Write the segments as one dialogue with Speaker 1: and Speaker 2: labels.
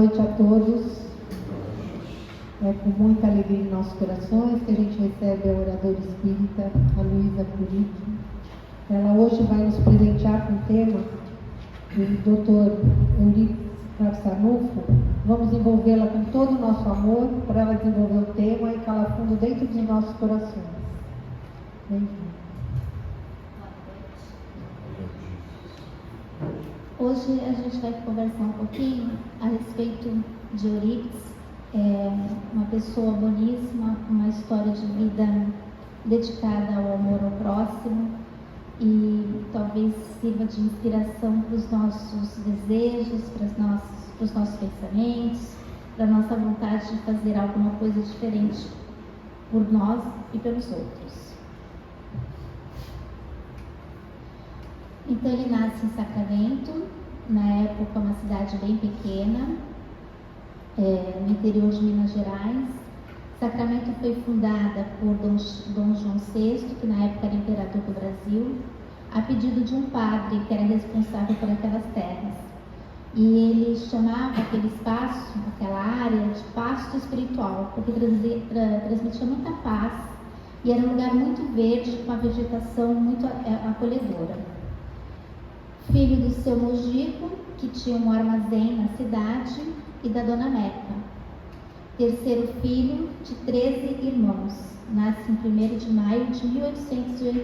Speaker 1: noite a todos. É com muita alegria em nossos corações que a gente recebe a oradora espírita, a Luísa Puric. Ela hoje vai nos presentear com o tema do Dr. Euripides Sarnufo. Vamos envolvê-la com todo o nosso amor para ela desenvolver o tema e calar fundo dentro dos nossos corações. Bem-vindo.
Speaker 2: Hoje a gente vai conversar um pouquinho a respeito de Eurípides, uma pessoa boníssima, uma história de vida dedicada ao amor ao próximo e talvez sirva de inspiração para os nossos desejos, para os nossos pensamentos, para a nossa vontade de fazer alguma coisa diferente por nós e pelos outros. Então ele nasce em Sacramento, na época uma cidade bem pequena, no interior de Minas Gerais. Sacramento foi fundada por Dom João VI, que na época era imperador do Brasil, a pedido de um padre que era responsável por aquelas terras. E ele chamava aquele espaço, aquela área, de pasto espiritual, porque transmitia muita paz e era um lugar muito verde, com uma vegetação muito acolhedora. Filho do seu Mojico, que tinha um armazém na cidade, e da Dona Meca. Terceiro filho de 13 irmãos. Nasce em 1º de maio de 1880.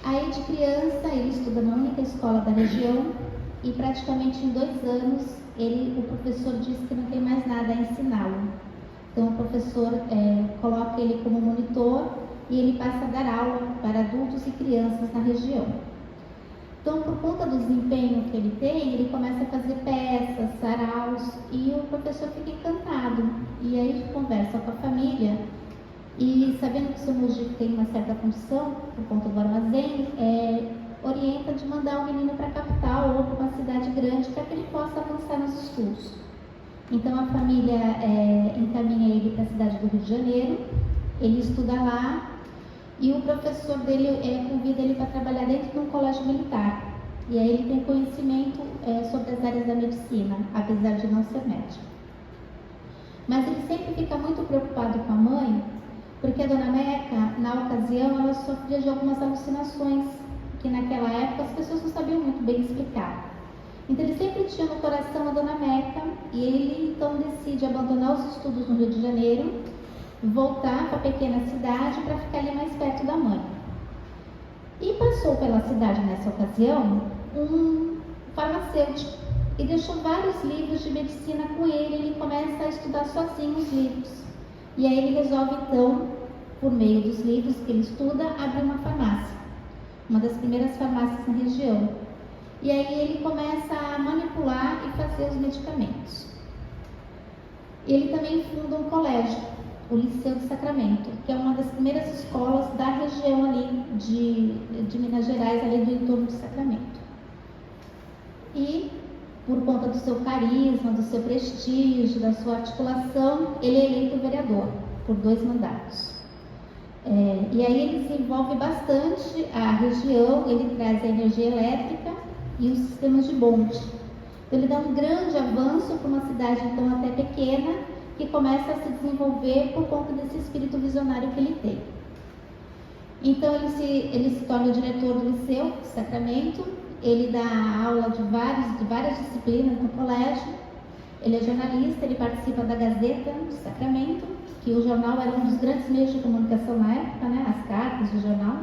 Speaker 2: Aí de criança ele estuda na única escola da região e praticamente em 2 anos o professor diz que não tem mais nada a ensiná-lo. Então o professor coloca ele como monitor e ele passa a dar aula para adultos e crianças na região. Então, por conta do desempenho que ele tem, ele começa a fazer peças, saraus, e o professor fica encantado. E aí ele conversa com a família e, sabendo que o seu Mojico tem uma certa condição, por conta do armazém, orienta de mandar o menino para a capital ou para uma cidade grande para que ele possa avançar nos estudos. Então, a família encaminha ele para a cidade do Rio de Janeiro, ele estuda lá, e o professor dele convida ele para trabalhar dentro de um colégio militar. E aí ele tem conhecimento sobre as áreas da medicina, apesar de não ser médico. Mas ele sempre fica muito preocupado com a mãe, porque a Dona Meca, na ocasião, ela sofria de algumas alucinações, que naquela época as pessoas não sabiam muito bem explicar. Então ele sempre tinha no coração a Dona Meca, e ele então decide abandonar os estudos no Rio de Janeiro, voltar para a pequena cidade para ficar ali mais perto da mãe. E passou pela cidade nessa ocasião um farmacêutico e deixou vários livros de medicina com ele. Ele começa a estudar sozinho os livros. E aí ele resolve então, por meio dos livros que ele estuda, abrir uma farmácia, uma das primeiras farmácias na região. E aí ele começa a manipular e fazer os medicamentos. Ele também funda um colégio, o Liceu de Sacramento, que é uma das primeiras escolas da região ali de Minas Gerais, ali do entorno de Sacramento. E, por conta do seu carisma, do seu prestígio, da sua articulação, ele é eleito vereador por 2 mandatos. E aí ele desenvolve bastante a região, ele traz a energia elétrica e os sistemas de bonde. Então ele dá um grande avanço para uma cidade então até pequena, que começa a se desenvolver por conta desse espírito visionário que ele tem. Então ele se torna o diretor do Liceu de Sacramento, ele dá aula de várias disciplinas no colégio, ele é jornalista, ele participa da Gazeta de Sacramento, que o jornal era um dos grandes meios de comunicação na época, as cartas do jornal.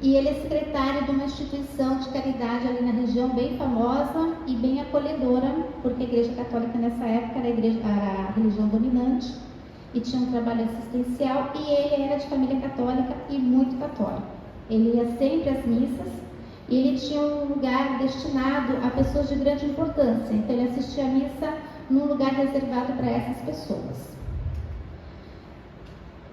Speaker 2: E ele é secretário de uma instituição de caridade ali na região, bem famosa e bem acolhedora, porque a Igreja Católica nessa época era a religião dominante e tinha um trabalho assistencial, e ele era de família católica e muito católico. Ele ia sempre às missas e ele tinha um lugar destinado a pessoas de grande importância, então ele assistia a missa num lugar reservado para essas pessoas.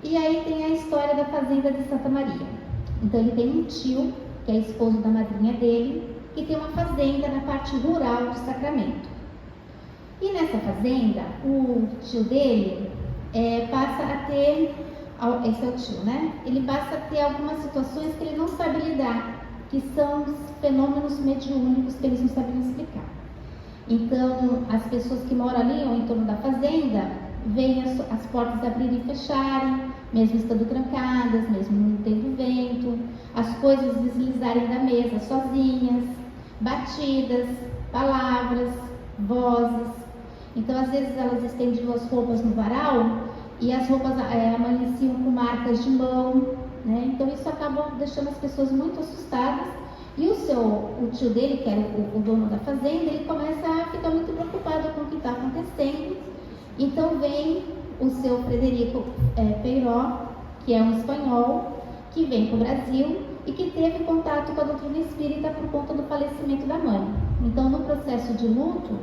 Speaker 2: E aí tem a história da fazenda de Santa Maria. Então ele tem um tio, que é esposo da madrinha dele, que tem uma fazenda na parte rural de Sacramento. E nessa fazenda, o tio dele passa a ter, esse é o tio, ele passa a ter algumas situações que ele não sabe lidar. que são os fenômenos mediúnicos que eles não sabiam explicar. Então, as pessoas que moram ali ou em torno da fazenda, veem as portas abrirem e fecharem, mesmo estando trancadas, mesmo não tendo vento, as coisas deslizarem da mesa sozinhas, batidas, palavras, vozes. Então, às vezes, elas estendiam as roupas no varal e as roupas amanheciam com marcas de mão, né? Então, isso acabou deixando as pessoas muito assustadas. E o tio dele, que era o dono da fazenda, ele começa a ficar muito preocupado com o que está acontecendo. Então, vem o seu Frederico Peiró, que é um espanhol, que vem para o Brasil e que teve contato com a doutrina espírita por conta do falecimento da mãe. Então, no processo de luto,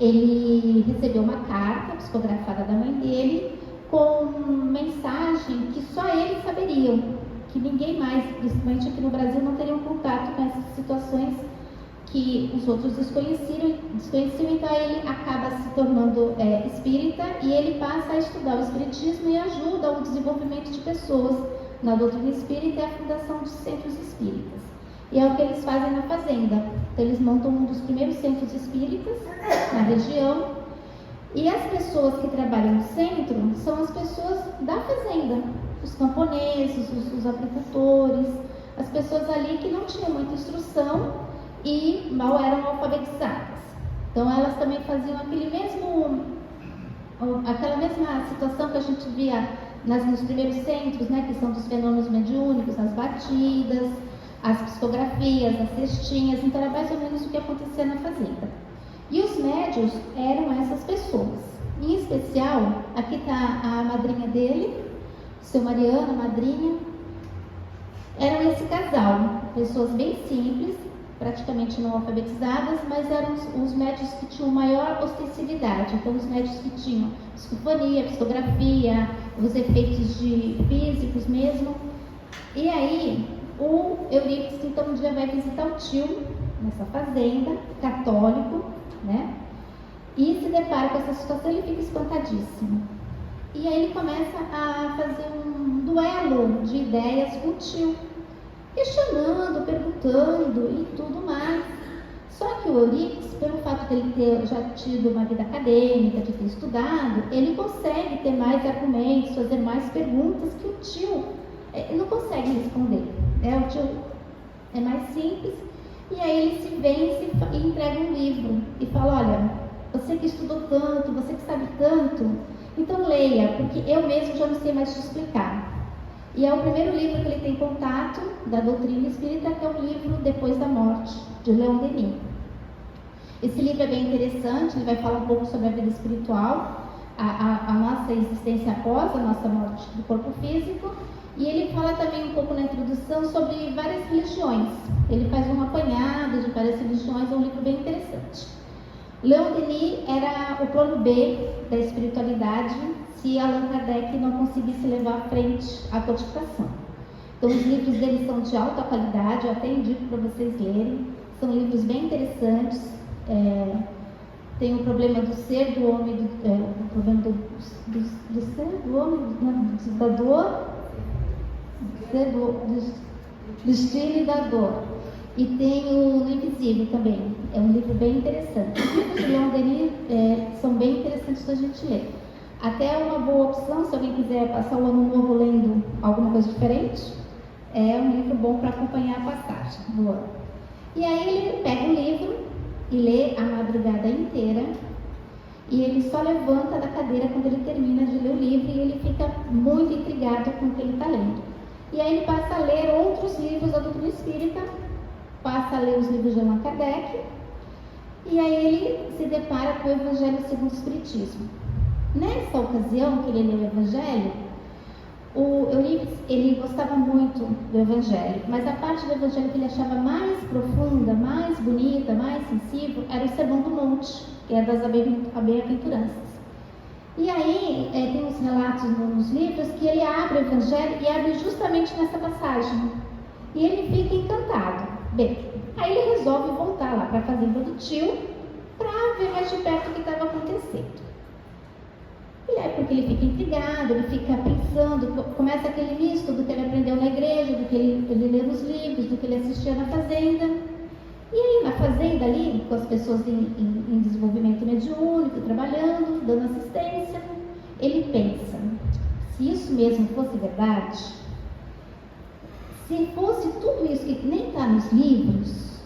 Speaker 2: ele recebeu uma carta psicografada da mãe dele com mensagem que só eles saberiam, que ninguém mais, principalmente aqui no Brasil, não teriam contato com essas situações que os outros desconheciam. Então ele acaba se tornando espírita e ele passa a estudar o espiritismo e ajuda o desenvolvimento de pessoas na doutrina espírita e a fundação de centros espíritas. E é o que eles fazem na fazenda. Então eles montam um dos primeiros centros espíritas na região. E as pessoas que trabalham no centro são as pessoas da fazenda, os camponeses, os agricultores, as pessoas ali que não tinham muita instrução e mal eram alfabetizadas. Então elas também faziam aquela mesma situação que a gente via nos primeiros centros, né, que são dos fenômenos mediúnicos, as batidas, as psicografias, as cestinhas. Então era mais ou menos o que acontecia na fazenda. E os médios eram essas pessoas. Em especial, aqui está a madrinha dele, seu Mariano, madrinha. Eram esse casal, pessoas bem simples, praticamente não alfabetizadas, mas eram os médios que tinham maior ostensividade. Então, os médios que tinham psicofonia, psicografia, os efeitos físicos mesmo. E aí, o Eurípides, então, um dia vai visitar o tio nessa fazenda, católico, né? E se depara com essa situação, ele fica espantadíssimo. E aí ele começa a fazer um duelo de ideias com o tio, questionando, perguntando e tudo mais. Só que o Eurípides, pelo fato de ele ter já tido uma vida acadêmica, de ter estudado, ele consegue ter mais argumentos, fazer mais perguntas que o tio não consegue responder. O tio é mais simples. E aí ele se vence e entrega um livro e fala: olha, você que estudou tanto, você que sabe tanto, então leia, porque eu mesmo já não sei mais te explicar. E é o primeiro livro que ele tem contato da doutrina espírita, que é o livro Depois da Morte, de Leon Denis. Esse livro é bem interessante, ele vai falar um pouco sobre a vida espiritual, a nossa existência após a nossa morte do corpo físico. E ele fala também um pouco na introdução sobre várias religiões. Ele faz um apanhado de várias religiões, é um livro bem interessante. Leon Denis era o plano B da espiritualidade se Allan Kardec não conseguisse levar à frente a codificação. Então, os livros dele são de alta qualidade, eu até indico para vocês lerem. São livros bem interessantes. Tem o problema do ser do homem, o problema do ser do homem, da dor, do estilo e da dor. E tem o Invisível também, é um livro bem interessante. Os livros de Leon Denis são bem interessantes da gente ler. Até uma boa opção, se alguém quiser passar o ano novo lendo alguma coisa diferente, é um livro bom para acompanhar a passagem do ano. E aí ele pega o livro e lê a madrugada inteira, e ele só levanta da cadeira quando ele termina de ler o livro, e ele fica muito intrigado com o que ele está lendo. E aí ele passa a ler outros livros da doutrina espírita, passa a ler os livros de Allan Kardec, e aí ele se depara com o Evangelho segundo o Espiritismo. Nessa ocasião que ele leu o Evangelho, o Eurípides, ele gostava muito do Evangelho, mas a parte do Evangelho que ele achava mais profunda, mais bonita, mais sensível, era o Sermão do Monte, que é das Bem-aventuranças. E aí, tem uns relatos nos livros que ele abre o Evangelho e abre justamente nessa passagem. E ele fica encantado. Bem, aí ele resolve voltar lá para a fazenda do tio para ver mais de perto o que estava acontecendo. Porque ele fica intrigado, ele fica pensando, começa aquele misto do que ele aprendeu na igreja, do que ele lê nos livros, do que ele assistia na fazenda. E aí na fazenda ali, com as pessoas em desenvolvimento mediúnico, trabalhando, dando assistência, ele pensa, se isso mesmo fosse verdade, se fosse tudo isso que nem está nos livros,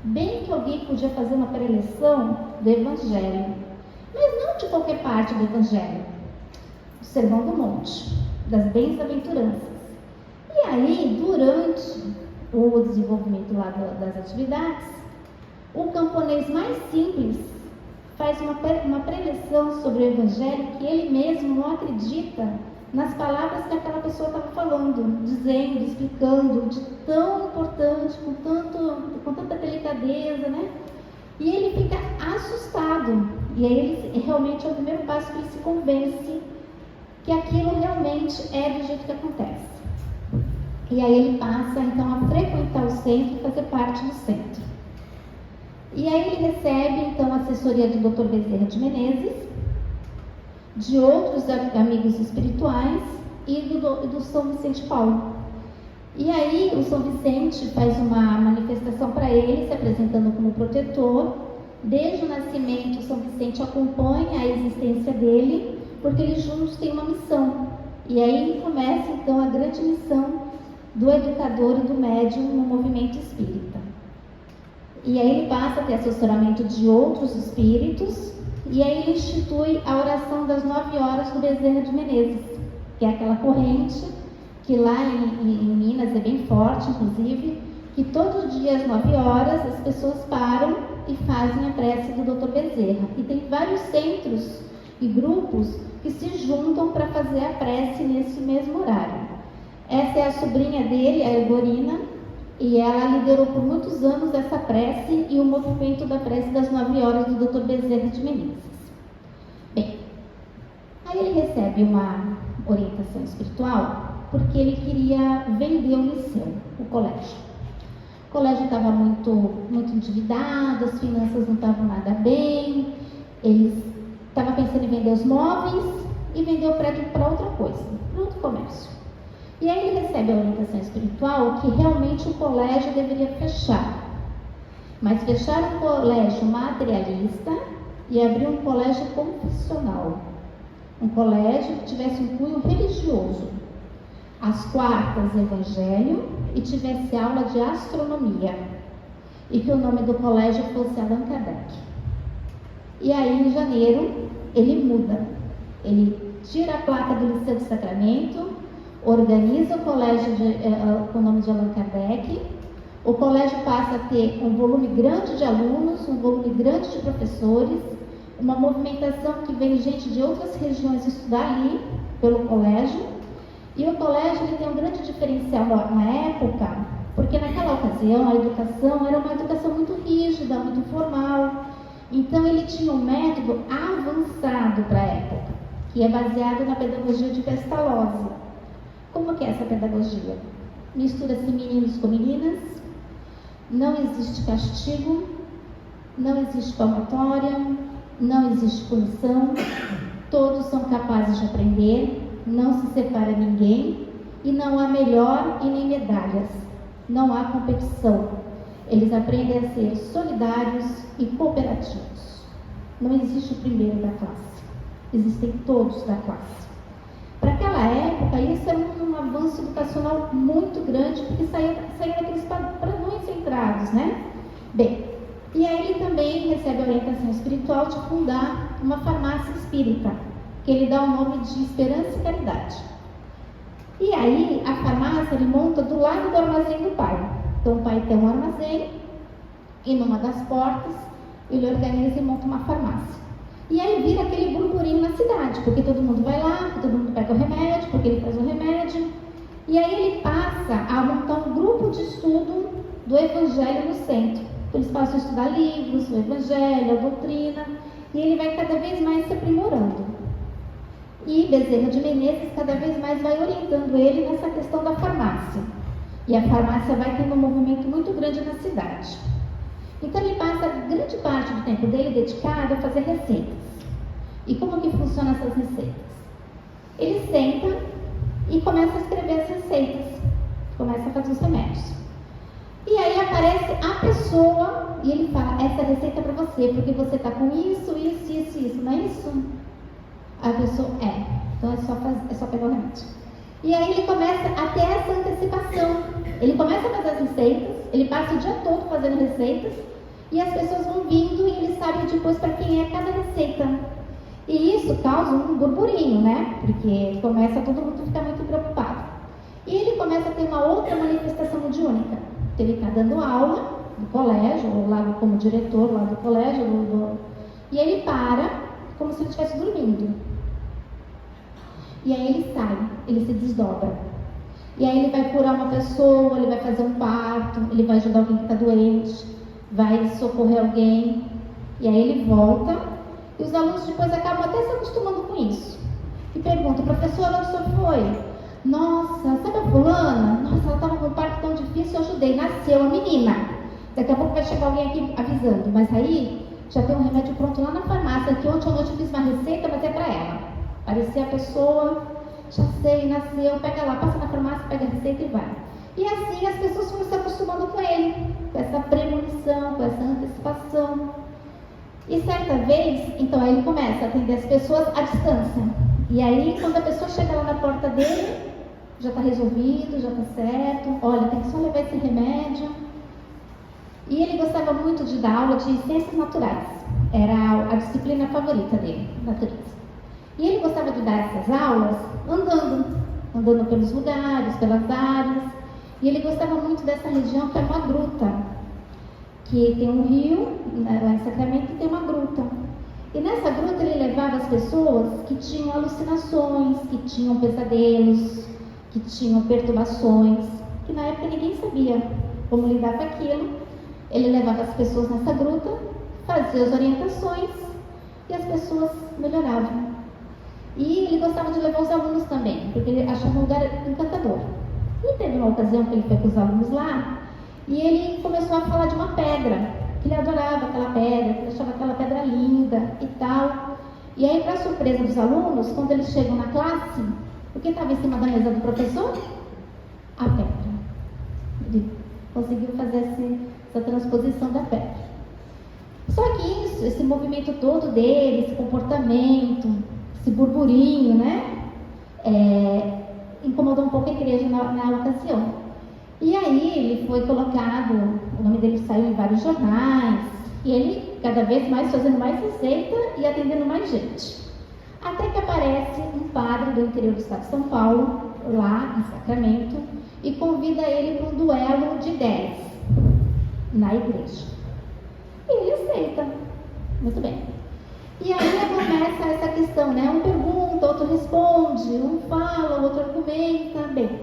Speaker 2: bem que alguém podia fazer uma preleção do Evangelho, mas não de qualquer parte do Evangelho, do Sermão do Monte, das Bem-aventuranças. E aí, durante o desenvolvimento lá das atividades, o camponês mais simples faz uma preleção sobre o Evangelho que ele mesmo não acredita nas palavras que aquela pessoa estava falando, dizendo, explicando, de tão importante, com tanta delicadeza, né? E ele fica assustado. E aí ele realmente é o primeiro passo que ele se convence que aquilo realmente é do jeito que acontece. E aí ele passa então a frequentar o centro e fazer parte do centro. E aí ele recebe então a assessoria do Dr. Bezerra de Menezes, de outros amigos espirituais e do São Vicente Paulo. E aí o São Vicente faz uma manifestação para ele, se apresentando como protetor. Desde o nascimento, o São Vicente acompanha a existência dele, porque eles juntos têm uma missão. E aí começa então a grande missão do educador e do médium no movimento espírita. E aí ele passa a ter assessoramento de outros espíritos, e aí ele institui a oração das 9 horas do Bezerra de Menezes, que é aquela corrente que lá em Minas é bem forte, inclusive, que todo dia às 9 horas as pessoas param e fazem a prece do Dr. Bezerra. E tem vários centros e grupos que se juntam para fazer a prece nesse mesmo horário. Essa é a sobrinha dele, a Egorina, e ela liderou por muitos anos essa prece e o movimento da prece das 9 horas do Dr. Bezerra de Menezes. Bem, aí ele recebe uma orientação espiritual porque ele queria vender o liceu, o colégio. O colégio estava muito endividado, as finanças não estavam nada bem, ele estava pensando em vender os móveis e vender o prédio para outra coisa, para outro comércio. E aí ele recebe a orientação espiritual que realmente o colégio deveria fechar. Mas fechar um colégio materialista e abrir um colégio confessional. Um colégio que tivesse um cunho religioso. Às quartas, evangelho, e tivesse aula de astronomia. E que o nome do colégio fosse Allan Kardec. E aí, em janeiro, ele muda. Ele tira a placa do Liceu de Sacramento, organiza o colégio com o nome de Allan Kardec. O colégio passa a ter um volume grande de alunos, um volume grande de professores, uma movimentação que vem gente de outras regiões estudar ali pelo colégio. E o colégio ele tem um grande diferencial na época, porque naquela ocasião a educação era uma educação muito rígida, muito formal. Então ele tinha um método avançado para a época, que é baseado na pedagogia de Pestalozzi. Como que é essa pedagogia? Mistura-se meninos com meninas, não existe castigo, não existe palmatória, não existe punição, todos são capazes de aprender, não se separa ninguém e não há melhor e nem medalhas, não há competição. Eles aprendem a ser solidários e cooperativos. Não existe o primeiro da classe, existem todos da classe. Para aquela época, isso era um avanço educacional muito grande, porque saíram daqueles padrões centrados, né? Bem, e aí ele também recebe a orientação espiritual de fundar uma farmácia espírita, que ele dá o nome de Esperança e Caridade. E aí, a farmácia ele monta do lado do armazém do pai. Então, o pai tem um armazém, e numa das portas, ele organiza e monta uma farmácia. E aí vira aquele burburinho na cidade, porque todo mundo vai lá, todo mundo pega o remédio, porque ele faz o remédio. E aí ele passa a montar um grupo de estudo do Evangelho no centro. Então, eles passam a estudar livros, o Evangelho, a doutrina, e ele vai cada vez mais se aprimorando. E Bezerra de Menezes cada vez mais vai orientando ele nessa questão da farmácia. E a farmácia vai tendo um movimento muito grande na cidade. Então ele passa grande parte do tempo dele dedicado a fazer receitas. E como que funcionam essas receitas? Ele senta e começa a escrever as receitas, começa a fazer os remédios. E aí aparece a pessoa e ele fala, essa receita é para você, porque você está com isso, não é isso? A pessoa, então é só pegar o remédio. E aí ele começa a ter essa antecipação. Ele começa a fazer as receitas, ele passa o dia todo fazendo receitas, e as pessoas vão vindo e ele sabe depois para quem é cada receita. E isso causa um burburinho, né? Porque começa todo mundo a ficar muito preocupado. E ele começa a ter uma outra manifestação mediúnica. Ele está dando aula no colégio, ou lá como diretor lá do colégio, e ele para como se ele estivesse dormindo. E aí ele sai, ele se desdobra. E aí ele vai curar uma pessoa, ele vai fazer um parto, ele vai ajudar alguém que está doente, vai socorrer alguém. E aí ele volta, e os alunos depois acabam até se acostumando com isso. E perguntam, professora, onde o senhor foi? Nossa, sabe a fulana? Nossa, ela estava com um parto tão difícil, eu ajudei, nasceu a menina. Daqui a pouco vai chegar alguém aqui avisando, mas aí já tem um remédio pronto lá na farmácia, que ontem à noite eu fiz uma receita, mas é para ela. Aparecer a pessoa, já sei, nasceu, pega lá, passa na farmácia, pega a receita e vai. E assim as pessoas foram se acostumando com ele, com essa premonição, com essa antecipação. E certa vez, então aí ele começa a atender as pessoas à distância. E aí quando a pessoa chega lá na porta dele, já está resolvido, já está certo, olha, tem que só levar esse remédio. E ele gostava muito de dar aula de ciências naturais, era a disciplina favorita dele, natureza. E ele gostava de dar essas aulas andando pelos lugares, pelas áreas. E ele gostava muito dessa região que é uma gruta, que tem um rio, lá em Sacramento, e tem uma gruta. E nessa gruta ele levava as pessoas que tinham alucinações, que tinham pesadelos, que tinham perturbações, que na época ninguém sabia como lidar com aquilo. Ele levava as pessoas nessa gruta, fazia as orientações e as pessoas melhoravam. E ele gostava de levar os alunos também, porque ele achava um lugar encantador. E teve uma ocasião que ele foi com os alunos lá, e ele começou a falar de uma pedra, que ele adorava aquela pedra, que ele achava aquela pedra linda e tal. E aí, para surpresa dos alunos, quando eles chegam na classe, o que estava em cima da mesa do professor? A pedra. Ele conseguiu fazer essa transposição da pedra. Só que isso, esse movimento todo dele, esse comportamento, esse burburinho, né? Incomodou um pouco a igreja na ocasião. E aí ele foi colocado, o nome dele saiu em vários jornais, e ele cada vez mais fazendo mais receita e atendendo mais gente. Até que aparece um padre do interior do estado de São Paulo, lá em Sacramento, e convida ele para um duelo de ideias na igreja. E ele aceita. Muito bem. E aí começa essa questão, né? Um pergunta, outro responde, um fala, o outro argumenta. Bem,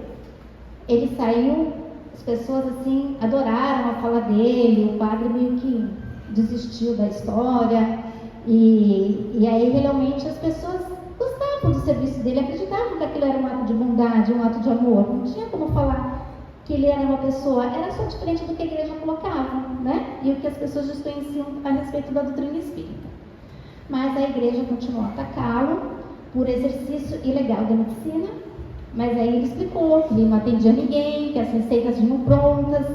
Speaker 2: ele saiu, as pessoas assim adoraram a fala dele, o padre meio que desistiu da história, e aí realmente as pessoas gostavam do serviço dele, acreditavam que aquilo era um ato de bondade, um ato de amor. Não tinha como falar que ele era uma pessoa, era só diferente do que a igreja colocava, né? E o que as pessoas desconheciam a respeito da doutrina espírita. Mas a igreja continuou a atacá-lo por exercício ilegal da medicina, mas aí ele explicou que ele não atendia ninguém, que as receitas vinham prontas,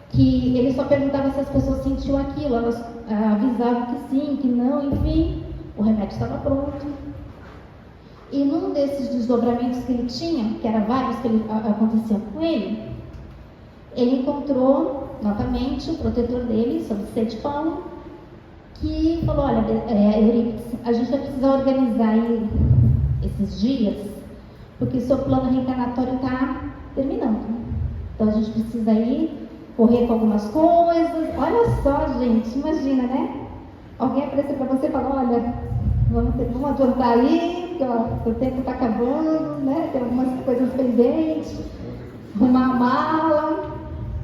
Speaker 2: que ele só perguntava se as pessoas sentiam aquilo, elas avisavam que sim, que não, enfim, o remédio estava pronto. E num desses desdobramentos que ele tinha, que eram vários que aconteciam com ele encontrou novamente o protetor dele, São Vicente Paulo, que falou, olha, Eurípides, a gente vai precisar organizar aí esses dias, porque o seu plano reencarnatório está terminando. Então a gente precisa ir correr com algumas coisas. Olha só, gente, imagina, né? Alguém aparecer para você e falar, olha, vamos adiantar aí, porque ó, o tempo está acabando, né? Tem algumas coisas pendentes, arrumar a mala,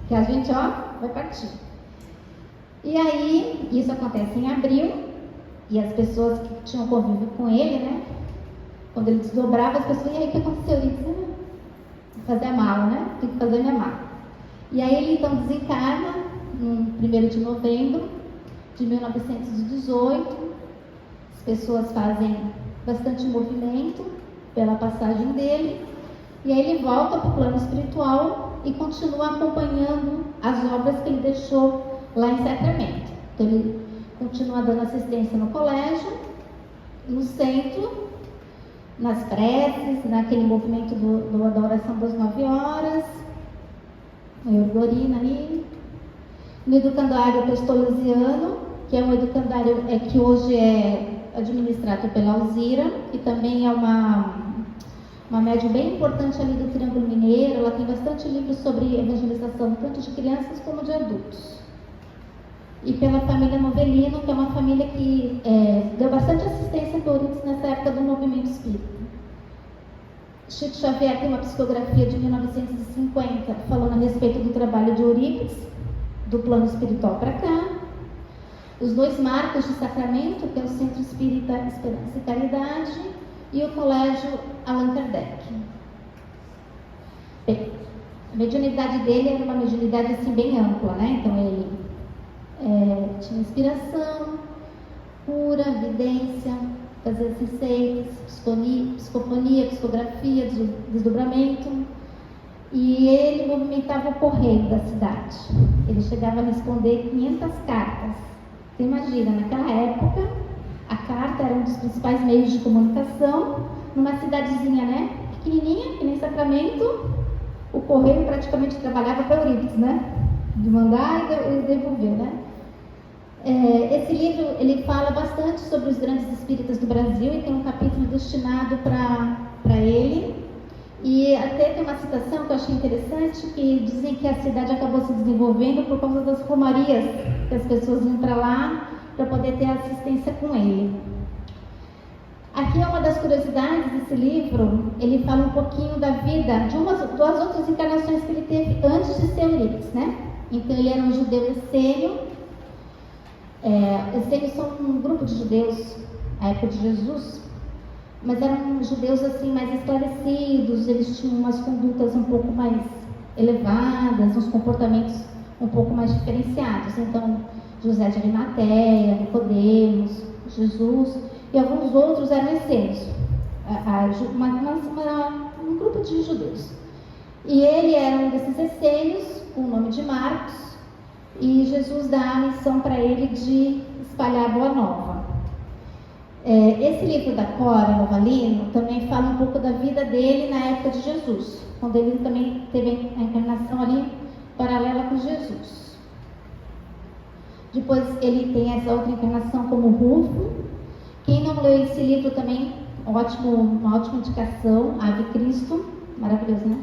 Speaker 2: que a gente, ó, vai partir. E aí, isso acontece em abril, e as pessoas que tinham convívio com ele, né? Quando ele desdobrava, as pessoas, e aí o que aconteceu? Ele disse, vou fazer a mala, né? Tem que fazer minha mala. E aí ele então desencarna, no 1º de novembro de 1918, As pessoas fazem bastante movimento pela passagem dele, e aí ele volta para o plano espiritual e continua acompanhando as obras que ele deixou lá em Sacramento. Então ele continua dando assistência no colégio, no centro, nas preces, naquele movimento da oração das 9 horas, a Eudorina ali, no educandário Pestoluziano, que é um educandário que hoje é administrado pela Alzira, que também é uma médium bem importante ali do Triângulo Mineiro. Ela tem bastante livros sobre evangelização, tanto de crianças como de adultos. E pela família Novelino, que é uma família que deu bastante assistência a Euripides nessa época do movimento espírita. Chico Xavier tem uma psicografia de 1950 falando a respeito do trabalho de Euripides, do plano espiritual para cá. Os 2 marcos de Sacramento, que é o Centro Espírita Esperança e Caridade, e o Colégio Allan Kardec. Bem, a mediunidade dele era uma mediunidade assim bem ampla, né? Então ele tinha inspiração, cura, vidência, fazia receitas, psicofonia, psicografia, desdobramento. E ele movimentava o correio da cidade. Ele chegava a responder 500 cartas. Você imagina, naquela época, a carta era um dos principais meios de comunicação. Numa cidadezinha, né, pequenininha, que nem Sacramento, o correio praticamente trabalhava para Euripides, né? De mandar e devolver, né? Esse livro, ele fala bastante sobre os grandes espíritas do Brasil e tem um capítulo destinado para ele. E até tem uma citação que eu achei interessante, que dizem que a cidade acabou se desenvolvendo por causa das romarias, que as pessoas iam para lá para poder ter assistência com ele. Aqui é uma das curiosidades desse livro. Ele fala um pouquinho da vida de duas outras encarnações que ele teve antes de ser Euripides, né? Então ele era um judeu essênio. Essênios são um grupo de judeus à época de Jesus, mas eram judeus assim mais esclarecidos. Eles tinham umas condutas um pouco mais elevadas, uns comportamentos um pouco mais diferenciados. Então José de Arimateia, Nicodemos, Jesus e alguns outros eram essênios, um grupo de judeus. E ele era um desses essênios, com o nome de Marcos, e Jesus dá a missão para ele de espalhar a boa nova. Esse livro da Cora Novalino também fala um pouco da vida dele na época de Jesus, quando ele também teve a encarnação ali paralela com Jesus. Depois ele tem essa outra encarnação como Rufo. Quem não leu esse livro também, uma ótima indicação, Ave Cristo, maravilhoso, né?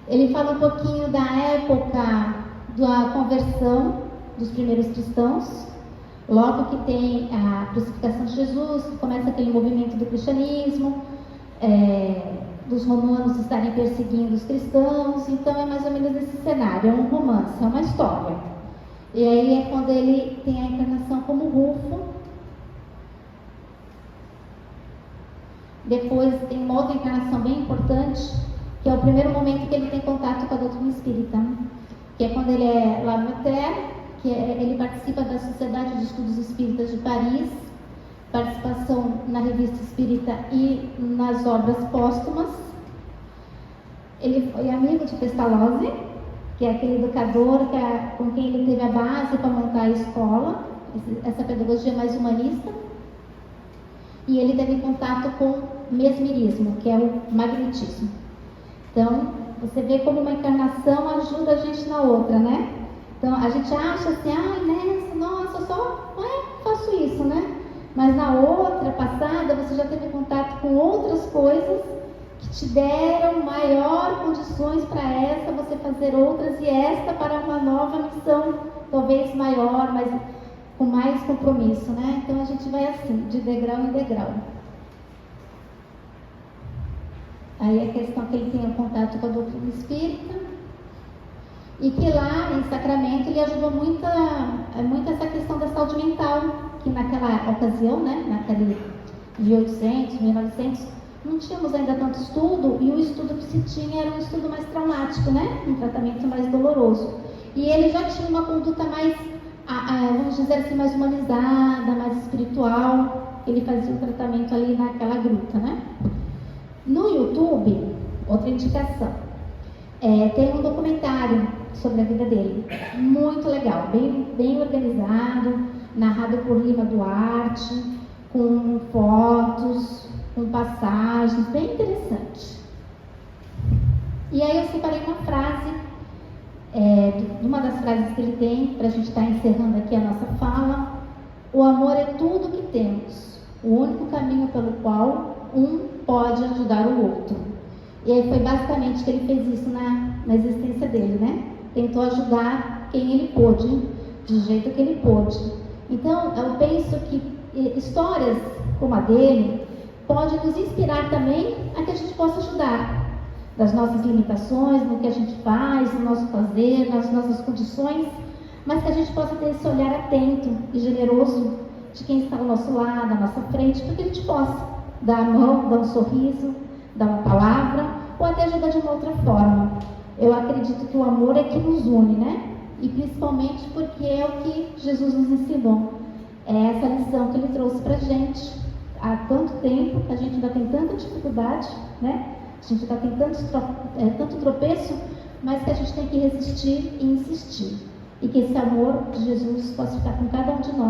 Speaker 2: Ele fala um pouquinho da época da conversão dos primeiros cristãos, logo que tem a crucificação de Jesus, que começa aquele movimento do cristianismo, dos romanos estarem perseguindo os cristãos. Então é mais ou menos esse cenário, é um romance, é uma história. E aí é quando ele tem a encarnação como Rufo. Depois tem uma outra encarnação bem importante, que é o primeiro momento que ele tem contato com a doutrina espírita, que é quando ele é lá no ETER, ele participa da Sociedade de Estudos Espíritas de Paris, participação na Revista Espírita e nas obras póstumas. Ele foi amigo de Pestalozzi, que é aquele educador com quem ele teve a base para montar a escola, essa pedagogia mais humanista. E ele teve contato com mesmerismo, que é o magnetismo. Então, você vê como uma encarnação ajuda a gente na outra, né? Então, a gente acha assim, nessa, nossa, eu só faço isso, né? Mas na outra passada, você já teve contato com outras coisas que te deram maior condições para essa, você fazer outras, e esta para uma nova missão, talvez maior, mas com mais compromisso, né? Então a gente vai assim, de degrau em degrau. Aí a questão que ele tem o contato com a doutrina espírita, e que lá em Sacramento ele ajudou muito essa questão da saúde mental, que naquela ocasião, né, naquele 1800, 1900, não tínhamos ainda tanto estudo, e o estudo que se tinha era um estudo mais traumático, né? Um tratamento mais doloroso. E ele já tinha uma conduta mais, vamos dizer coisa era assim mais humanizada, mais espiritual. Ele fazia um tratamento ali naquela gruta, né? No YouTube, outra indicação, tem um documentário sobre a vida dele, muito legal, bem organizado, narrado por Lima Duarte, com fotos, com passagens, bem interessante. E aí eu separei uma frase, uma das frases que ele tem, para a gente estar encerrando aqui a nossa fala: o amor é tudo o que temos, o único caminho pelo qual um pode ajudar o outro. E aí foi basicamente que ele fez isso na existência dele, né? Tentou ajudar quem ele pôde, do jeito que ele pôde. Então, eu penso que histórias como a dele pode nos inspirar também a que a gente possa ajudar das nossas limitações, no que a gente faz, no nosso fazer, nas nossas condições, mas que a gente possa ter esse olhar atento e generoso de quem está ao nosso lado, à nossa frente, para que a gente possa dar a mão, dar um sorriso, dar uma palavra, ou até ajudar de uma outra forma. Eu acredito que o amor é que nos une, né? E principalmente porque é o que Jesus nos ensinou. É essa lição que ele trouxe para a gente há tanto tempo, que a gente ainda tem tanta dificuldade, né? A gente ainda tem tanto tropeço, mas que a gente tem que resistir e insistir. E que esse amor de Jesus possa ficar com cada um de nós.